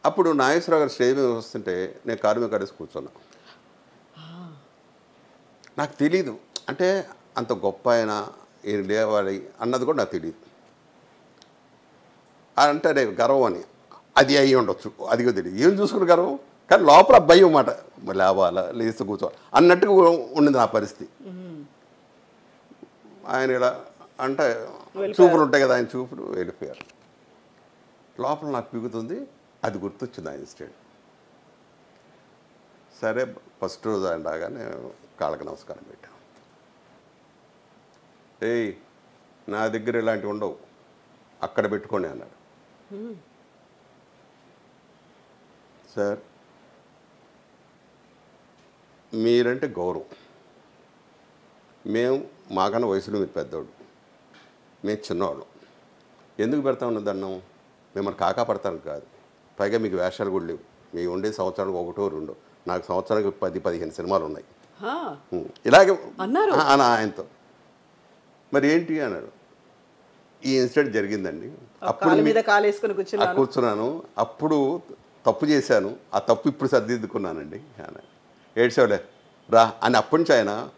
అప్పుడు నాగేశ్వరరావు గారు స్టేజ్ మీద వస్తుంటే నేను కారు మీద కడేసి కూర్చున్నా. నాకు తెలీదు అంటే అంత గొప్ప ఆయన ఈయన లేవాలి అన్నది కూడా నాకు తెలియదు. అంటే నేను గర్వం అని అది అయ్యి ఉండొచ్చు, అది కూడా తెలియదు. ఏం చూసుకుని గర్వం, కానీ లోపల భయం మాట, లేవాలా లేస్తూ కూర్చోవాలి అన్నట్టుగా ఉండింది నా పరిస్థితి. ఆయన ఇలా అంటే చూపులు ఉంటాయి కదా, ఆయన చూపులు వెళ్ళిపోయారు. లోపల నాకు పిగుతుంది, అది గుర్తొచ్చింది ఆయన స్టేట్. సరే ఫస్ట్ రోజు ఆయన రాగానే కాళ్ళకి నమస్కారం పెట్టాను. ఏయ్ నా దగ్గర ఇలాంటివి ఉండవు, అక్కడ పెట్టుకోండి అన్నాడు. సార్ మీరంటే గౌరవం, మేము మాకన్నా వయసులో మీరు పెద్దవాడు, మేము చిన్నవాళ్ళం, ఎందుకు పెడతా ఉన్న దండం, మిమ్మల్ని కాకా పడతాను కాదు. పైగా మీకు వేషాలు కూడా లేవు, మీ ఉండే సంవత్సరానికి ఒకటో రెండో, నాకు సంవత్సరానికి 10-15 సినిమాలు ఉన్నాయి. ఇలాగే అన్నా ఆయనతో. మరి ఏంటి అన్నాడు. ఈ ఇన్సిడెంట్ జరిగిందండి, అప్పుడు కూర్చున్నాను, అప్పుడు తప్పు చేశాను, ఆ తప్పు ఇప్పుడు సర్దిద్దుకున్నానండి. ఏడ్చేవాళ్ళే రా అని అప్పటి నుంచి ఆయన